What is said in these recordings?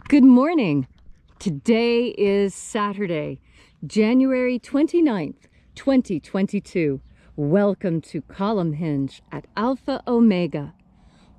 Good morning. Today is Saturday, January 29th, 2022. Welcome to Columnhenge at Alpha Ωmega.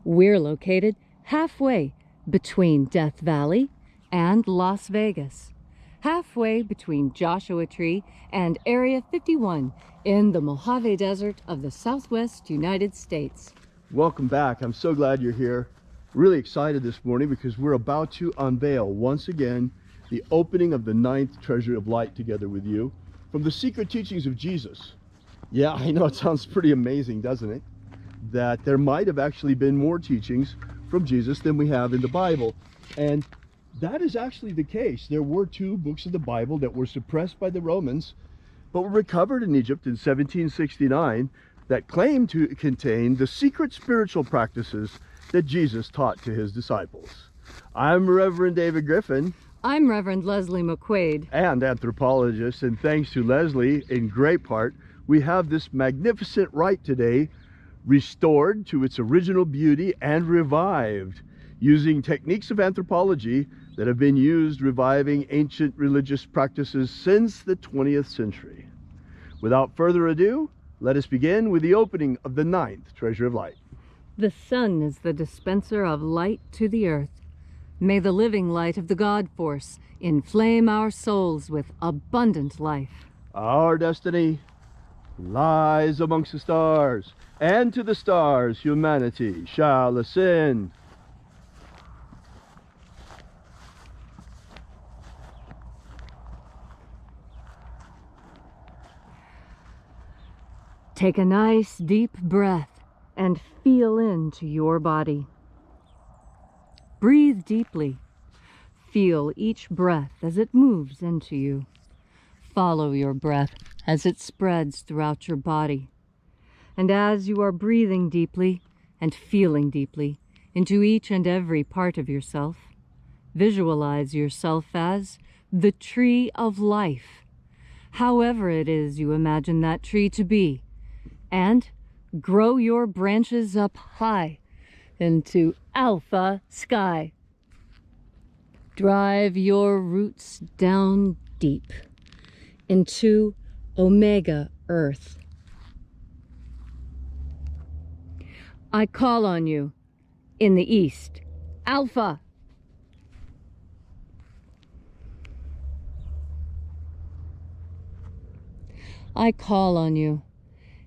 We're located halfway between Death Valley and Las Vegas, halfway between Joshua Tree and Area 51 in the Mojave Desert of the Southwest United States. Welcome back. I'm so glad you're here. Really excited this morning because we're about to unveil once again the opening of the 9th Treasury of Light together with you from the secret teachings of Jesus. Yeah, I know it sounds pretty amazing, doesn't it? That there might have actually been more teachings from Jesus than we have in the Bible. And that is actually the case. There were 2 books of the Bible that were suppressed by the Romans, but were recovered in Egypt in 1769 that claimed to contain the secret spiritual practices that Jesus taught to his disciples. I'm Reverend David Griffin. I'm Reverend Leslie McQuade. And anthropologist, and thanks to Leslie, in great part, we have this magnificent rite today restored to its original beauty and revived using techniques of anthropology that have been used reviving ancient religious practices since the 20th century. Without further ado, let us begin with the opening of the 9th Treasury of Light. The sun is the dispenser of light to the earth. May the living light of the God Force inflame our souls with abundant life. Our destiny lies amongst the stars, and to the stars humanity shall ascend. Take a nice deep breath and feel into your body. Breathe deeply. Feel each breath as it moves into you. Follow your breath as it spreads throughout your body. And as you are breathing deeply and feeling deeply into each and every part of yourself, visualize yourself as the tree of life, however it is you imagine that tree to be, and grow your branches up high into alpha sky. Drive your roots down deep into omega earth. I call on you in the east, alpha. I call on you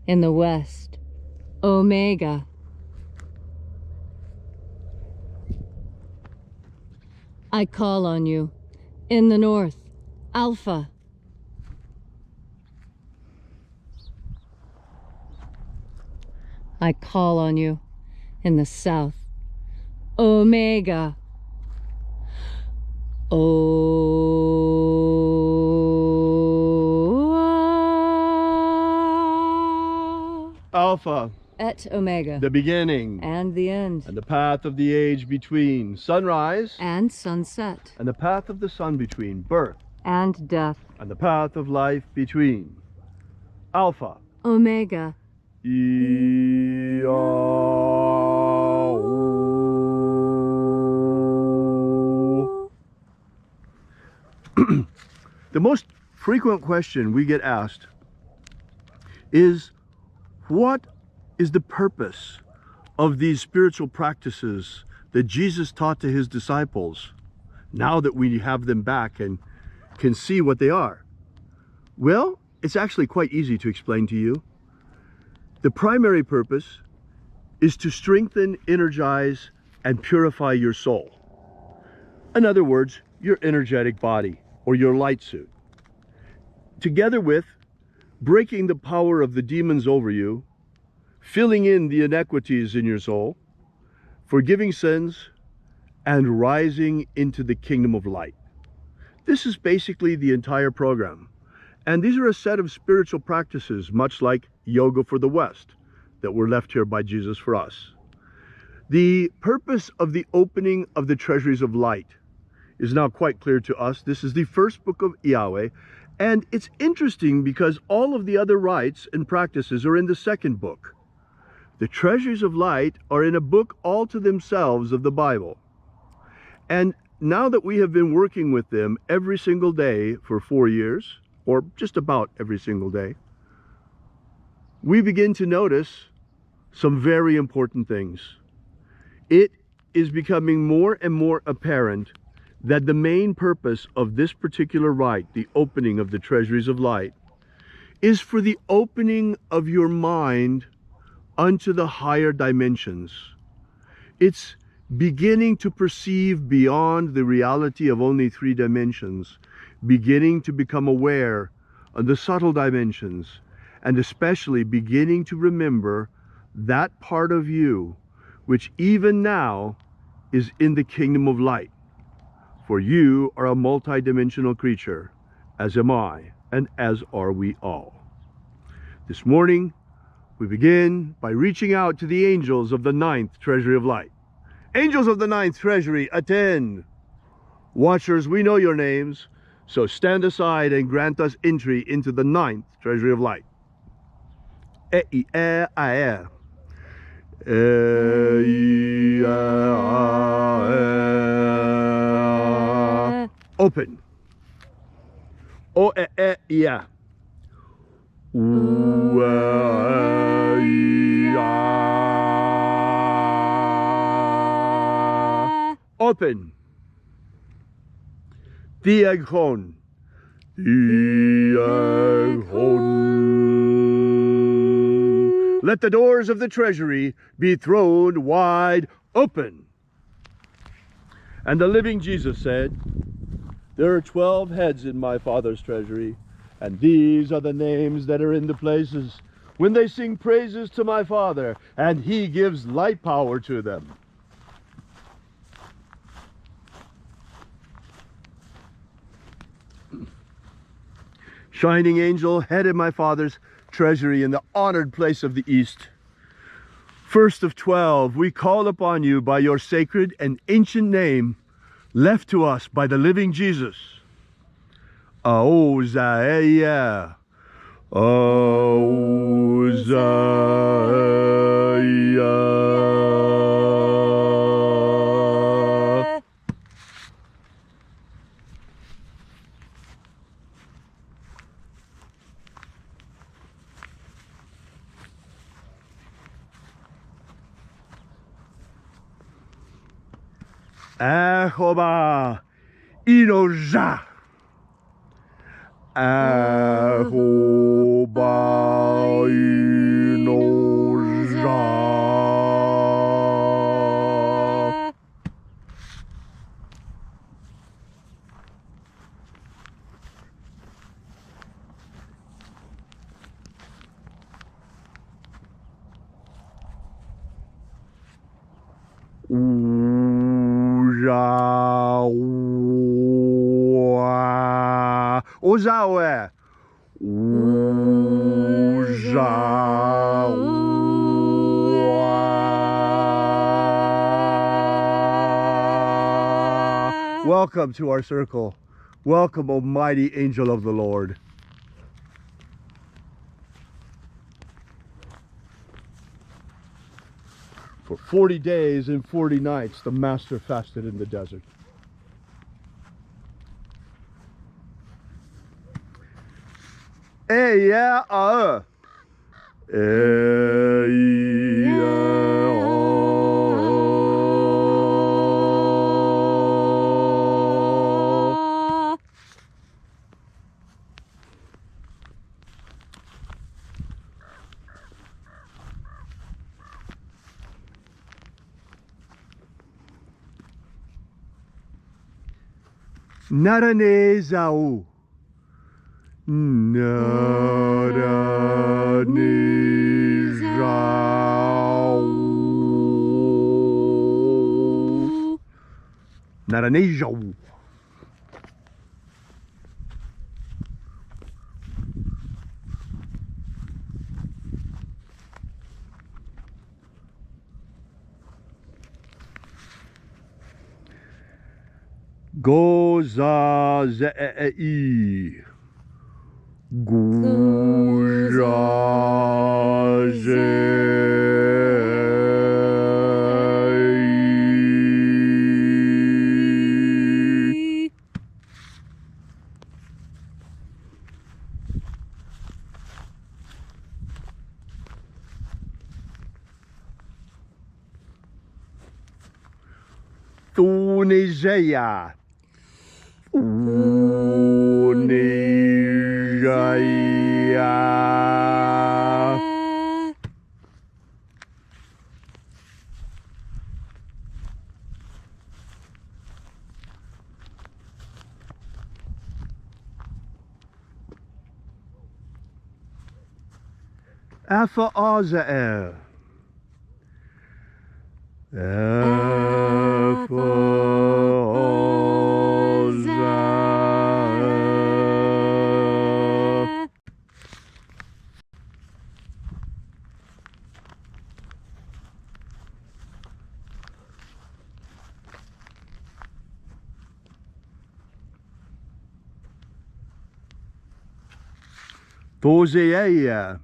in the west, omega. I call on you in the north, alpha. I call on you in the south, omega. Alpha Et omega. the beginning And the end. and the path of the age between sunrise And sunset. and the path of the sun between birth And death. and the path of life between. Alpha Omega. The most frequent question we get asked is, what is the purpose of these spiritual practices that Jesus taught to his disciples now that we have them back and can see what they are? Well, it's actually quite easy to explain to you. The primary purpose is to strengthen, energize, and purify your soul. In other words, your energetic body or your light suit. Together with breaking the power of the demons over you, filling in the inequities in your soul, forgiving sins, and rising into the kingdom of light. This is basically the entire program. And these are a set of spiritual practices, much like yoga for the West, that were left here by Jesus for us. The purpose of the opening of the Treasuries of Light is now quite clear to us. This is the first book of Yahweh, and it's interesting because all of the other rites and practices are in the second book. The Treasuries of Light are in a book all to themselves of the Bible. And now that we have been working with them every single day for 4 years, or just about every single day, we begin to notice some very important things. It is becoming more and more apparent that the main purpose of this particular rite, the opening of the Treasuries of Light, is for the opening of your mind unto the higher dimensions. It's beginning to perceive beyond the reality of only 3 dimensions, beginning to become aware of the subtle dimensions, and especially beginning to remember that part of you which even now is in the kingdom of light. For you are a multidimensional creature, as am I, and as are we all. This morning, we begin by reaching out to the angels of the 9th Treasury of Light. Angels of the 9th Treasury, attend! Watchers, we know your names, so stand aside and grant us entry into the 9th Treasury of Light. Open. Open. Diagon. Let the doors of the treasury be thrown wide open. And the living Jesus said, there are 12 heads in my Father's treasury, and these are the names that are in the places when they sing praises to my Father, and he gives light power to them. Shining angel, head in my Father's treasury in the honored place of the East. First of 12, we call upon you by your sacred and ancient name, left to us by the living Jesus. Aozaya. Aozaya. Ahoba inoja. Ahoba inoja. Ozawe. Welcome to our circle. Welcome, O mighty angel of the Lord. For 40 days and 40 nights, the Master fasted in the desert. Naranezau. Naranezau. Naranezau. Goza zei. Gujaze. Unijaya. Unijaya. Alpha Ωmega. Alpha Ωmega. Tozeia.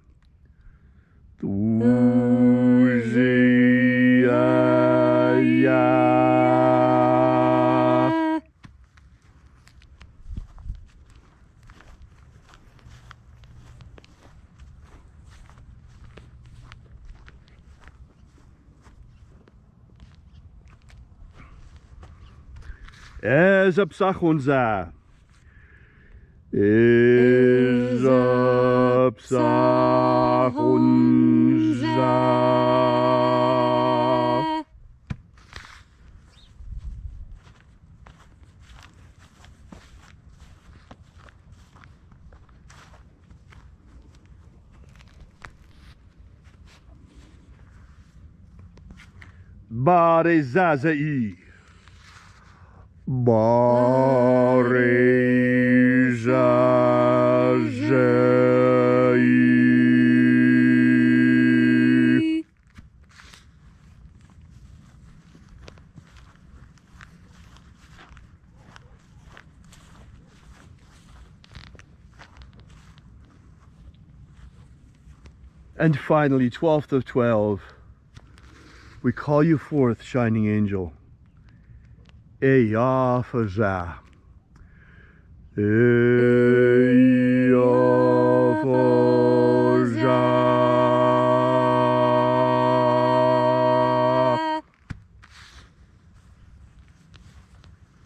Tozeia. Ezapsachunza. Ezapsachunza. Barezazai. Barezazai. And finally, 12th of 12, we call you forth, shining angel. Eyafaza. Eyafaza.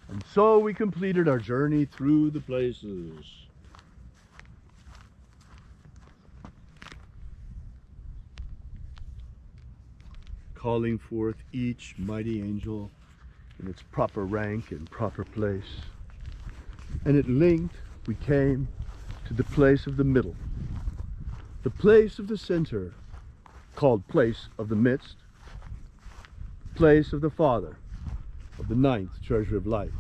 And so we completed our journey through the places. Calling forth each mighty angel in its proper rank and proper place. And at length we came to the place of the middle, the place of the center, called place of the midst, place of the Father of the 9th Treasury of Light.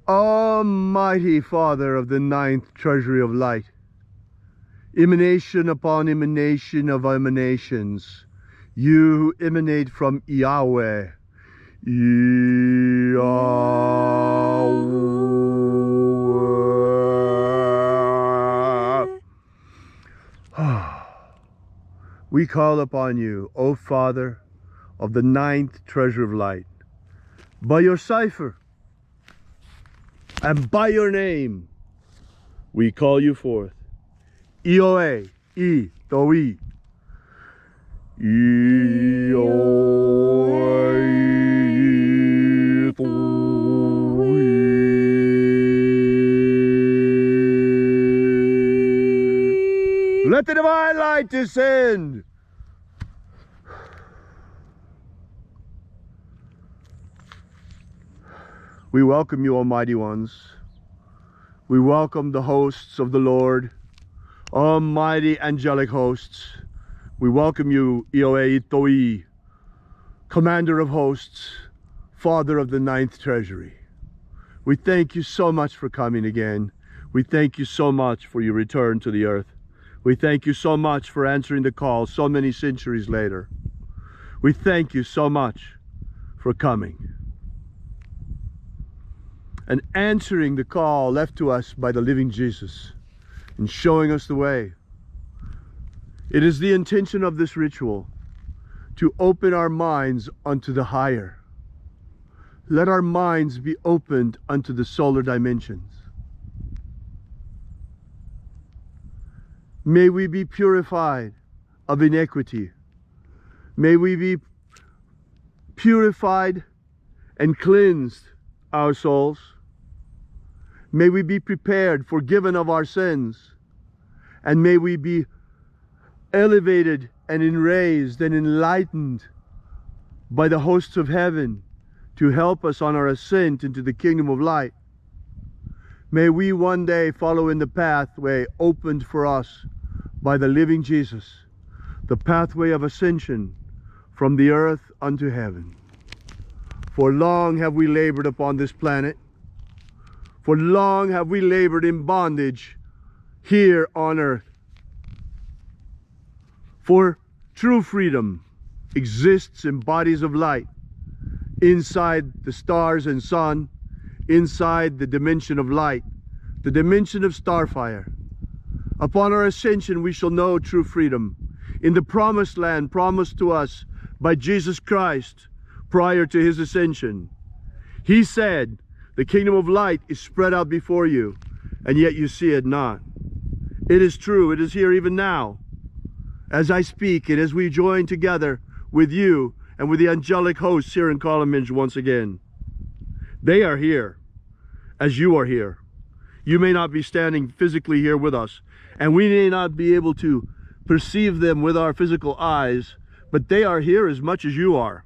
Almighty Father of the 9th Treasury of Light, emanation upon emanation of emanations, you emanate from Yahweh. Yahweh. We call upon you, O Father of the 9th Treasury of Light, by your cipher and by your name, we call you forth. Ioe, I, Toi. Ioe, Toi. Let the divine light descend. We welcome you, Almighty Ones. We welcome the hosts of the Lord, Almighty angelic hosts. We welcome you, Ioe Toi, Commander of Hosts, Father of the 9th Treasury. We thank you so much for coming again. We thank you so much for your return to the earth. We thank you so much for answering the call so many centuries later. We thank you so much for coming and answering the call left to us by the living Jesus and showing us the way. It is the intention of this ritual to open our minds unto the higher, let our minds be opened unto the solar dimensions. May we be purified of iniquity. May we be purified and cleansed, our souls. May we be prepared, forgiven of our sins. And may we be elevated and enraised and enlightened by the hosts of heaven to help us on our ascent into the kingdom of light. May we one day follow in the pathway opened for us by the living Jesus, the pathway of ascension from the earth unto heaven. For long have we labored upon this planet. For long have we labored in bondage here on earth. For true freedom exists in bodies of light, inside the stars and sun, inside the dimension of light, the dimension of starfire. Upon our ascension we shall know true freedom in the promised land promised to us by Jesus Christ prior to his ascension. He said, the kingdom of light is spread out before you, and yet you see it not. It is true, it is here even now. As I speak and as we join together with you and with the angelic hosts here in Columnhenge once again. They are here as you are here. You may not be standing physically here with us, and we may not be able to perceive them with our physical eyes, but they are here as much as you are.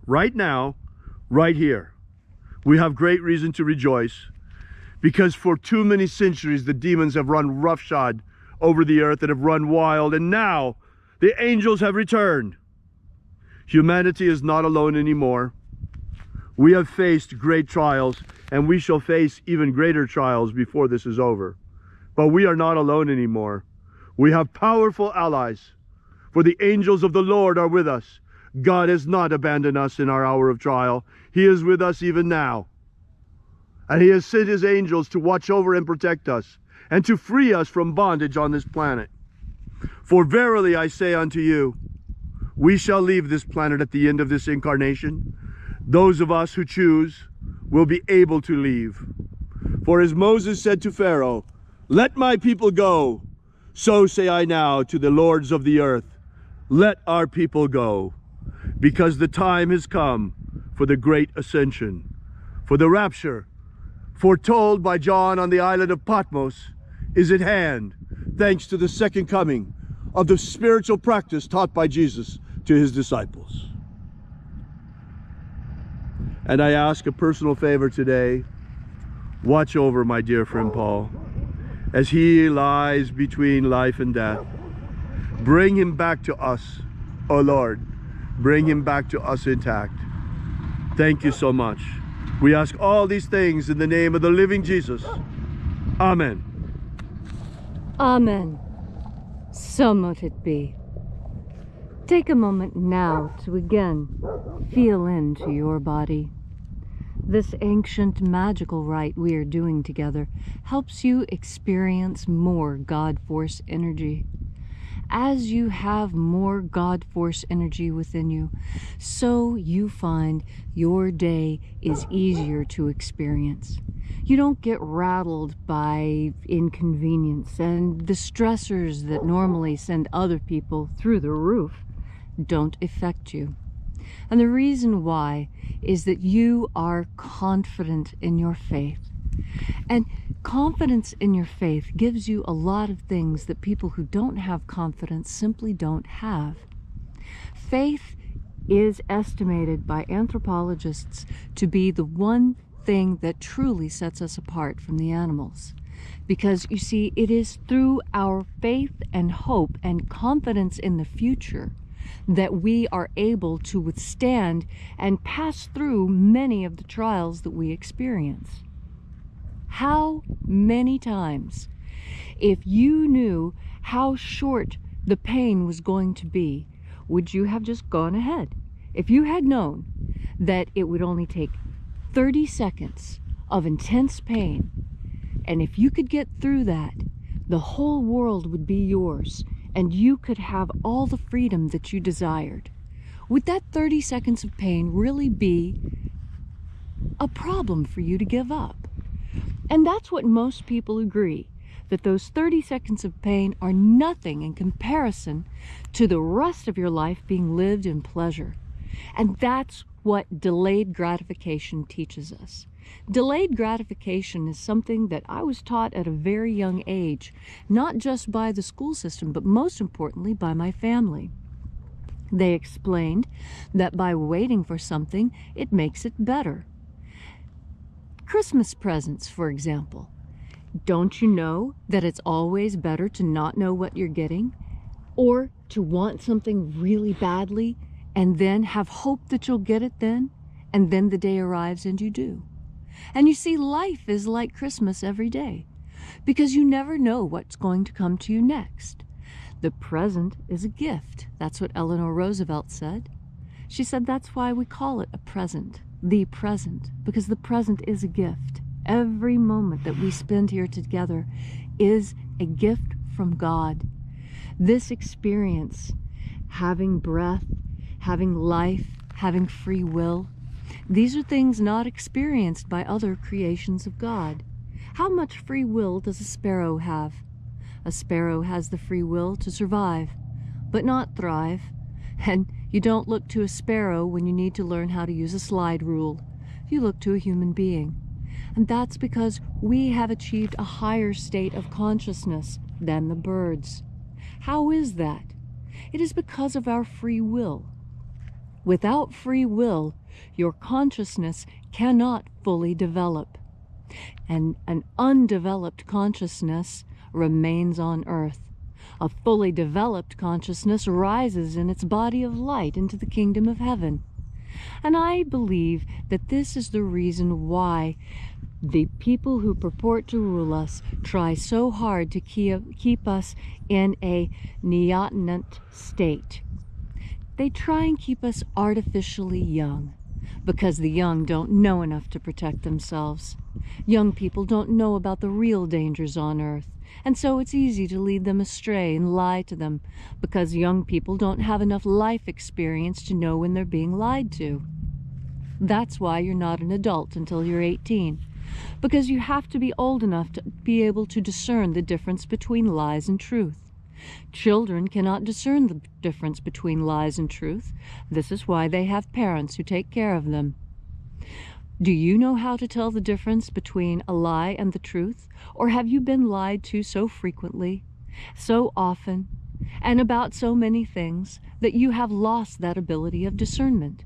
Right now, right here. We have great reason to rejoice, because for too many centuries the demons have run roughshod over the earth and have run wild, and now the angels have returned. Humanity is not alone anymore. We have faced great trials, and we shall face even greater trials before this is over. But we are not alone anymore. We have powerful allies, for the angels of the Lord are with us. God has not abandoned us in our hour of trial. He is with us even now. And he has sent his angels to watch over and protect us, and to free us from bondage on this planet. For verily I say unto you, we shall leave this planet at the end of this incarnation. Those of us who choose will be able to leave. For as Moses said to Pharaoh, let my people go, so say I now to the lords of the earth, let our people go, because the time has come for the great ascension. For the rapture, foretold by John on the island of Patmos, is at hand, thanks to the second coming of the spiritual practice taught by Jesus to his disciples. And I ask a personal favor today. Watch over my dear friend Paul as he lies between life and death. Bring him back to us, O Lord. Bring him back to us intact. Thank you so much. We ask all these things in the name of the living Jesus. Amen. Amen. So mote it be. Take a moment now to again feel into your body. This ancient magical rite we are doing together helps you experience more God Force energy. As you have more God Force energy within you, so you find your day is easier to experience. You don't get rattled by inconvenience, and the stressors that normally send other people through the roof don't affect you. And the reason why is that you are confident in your faith. And confidence in your faith gives you a lot of things that people who don't have confidence simply don't have. Faith is estimated by anthropologists to be the one thing that truly sets us apart from the animals. Because you see, it is through our faith and hope and confidence in the future that we are able to withstand and pass through many of the trials that we experience. How many times, if you knew how short the pain was going to be, would you have just gone ahead? If you had known that it would only take 30 seconds of intense pain, and if you could get through that, the whole world would be yours, and you could have all the freedom that you desired. Would that 30 seconds of pain really be a problem for you to give up. And that's what most people agree, that those 30 seconds of pain are nothing in comparison to the rest of your life being lived in pleasure. And that's what delayed gratification teaches us. Delayed gratification is something that I was taught at a very young age, not just by the school system, but most importantly by my family. They explained that by waiting for something, it makes it better. Christmas presents, for example. Don't you know that it's always better to not know what you're getting, or to want something really badly and then have hope that you'll get it then, and then the day arrives and you do? And you see, life is like Christmas every day, because you never know what's going to come to you next. The present is a gift. That's what Eleanor Roosevelt said. She said that's why we call it a present, the present, because the present is a gift. Every moment that we spend here together is a gift from God. This experience, having breath, having life, having free will, these are things not experienced by other creations of God. How much free will does a sparrow have? A sparrow has the free will to survive, but not thrive. And you don't look to a sparrow when you need to learn how to use a slide rule. You look to a human being. And that's because we have achieved a higher state of consciousness than the birds. How is that? It is because of our free will. Without free will, your consciousness cannot fully develop. And an undeveloped consciousness remains on earth. A fully developed consciousness rises in its body of light into the kingdom of heaven. And I believe that this is the reason why the people who purport to rule us try so hard to keep us in a neotenant state. They try and keep us artificially young, because the young don't know enough to protect themselves. Young people don't know about the real dangers on earth, and so it's easy to lead them astray and lie to them, because young people don't have enough life experience to know when they're being lied to. That's why you're not an adult until you're 18, because you have to be old enough to be able to discern the difference between lies and truth. Children cannot discern the difference between lies and truth. This is why they have parents who take care of them. Do you know how to tell the difference between a lie and the truth? Or have you been lied to so frequently, so often, and about so many things that you have lost that ability of discernment?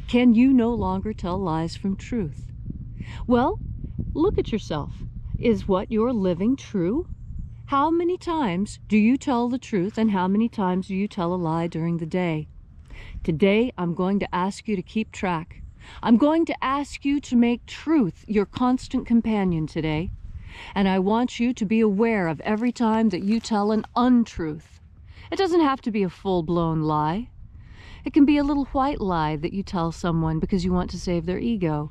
Can you no longer tell lies from truth? Well, look at yourself. Is what you're living true? How many times do you tell the truth, and how many times do you tell a lie during the day? Today, I'm going to ask you to keep track. I'm going to ask you to make truth your constant companion today. And I want you to be aware of every time that you tell an untruth. It doesn't have to be a full-blown lie. It can be a little white lie that you tell someone because you want to save their ego.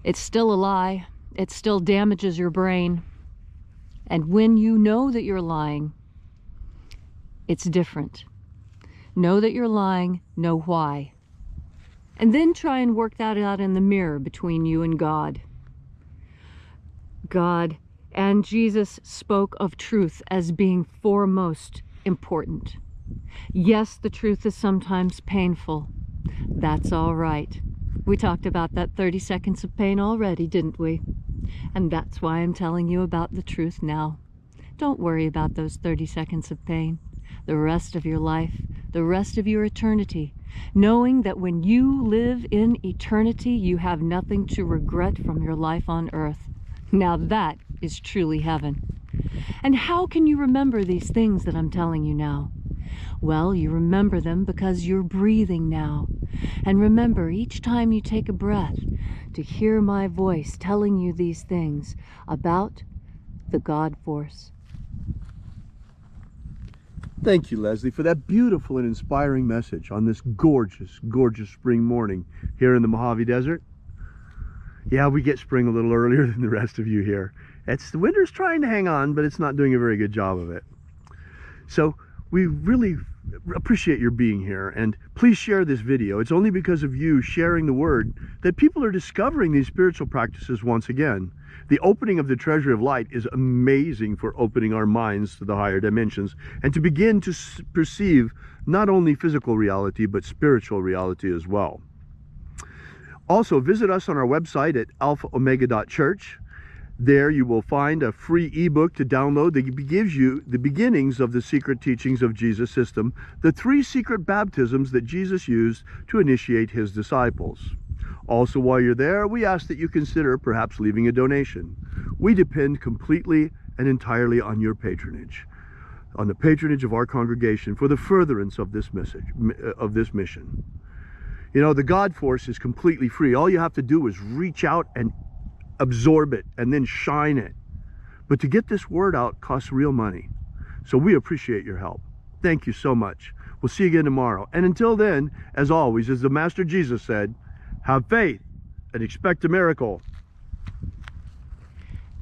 It's still a lie. It still damages your brain. And when you know that you're lying, it's different. Know that you're lying, know why. And then try and work that out in the mirror between you and God. God and Jesus spoke of truth as being foremost important. Yes, the truth is sometimes painful. That's all right. We talked about that 30 seconds of pain already, didn't we? And that's why I'm telling you about the truth now. Don't worry about those 30 seconds of pain. The rest of your life, the rest of your eternity, knowing that when you live in eternity, you have nothing to regret from your life on earth. Now that is truly heaven. And how can you remember these things that I'm telling you now? Well, you remember them because you're breathing now. And remember, each time you take a breath, to hear my voice telling you these things about the God force. Thank you, Leslie, for that beautiful and inspiring message on this gorgeous, gorgeous spring morning here in the Mojave Desert. Yeah, we get spring a little earlier than the rest of you here. The winter's trying to hang on, but it's not doing a very good job of it. So we really appreciate your being here, and please share this video. It's only because of you sharing the word that people are discovering these spiritual practices once again. The opening of the Treasury of Light is amazing for opening our minds to the higher dimensions and to begin to perceive not only physical reality but spiritual reality as well. Also, visit us on our website at alphaomega.church. There you will find a free ebook to download that gives you the beginnings of the secret teachings of Jesus' system, the 3 secret baptisms that Jesus used to initiate his disciples. Also, while you're there, we ask that you consider perhaps leaving a donation. We depend completely and entirely on your patronage, on the patronage of our congregation for the furtherance of this mission. You know, the God force is completely free. All you have to do is reach out and absorb it and then shine it. But to get this word out costs real money. So we appreciate your help. Thank you so much. We'll see you again tomorrow. And until then, as always, as the Master Jesus said, have faith and expect a miracle.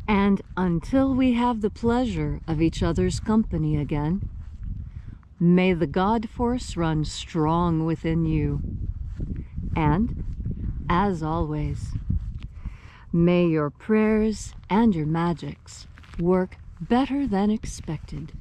And until we have the pleasure of each other's company again, may the God force run strong within you. And, as always, may your prayers and your magics work better than expected.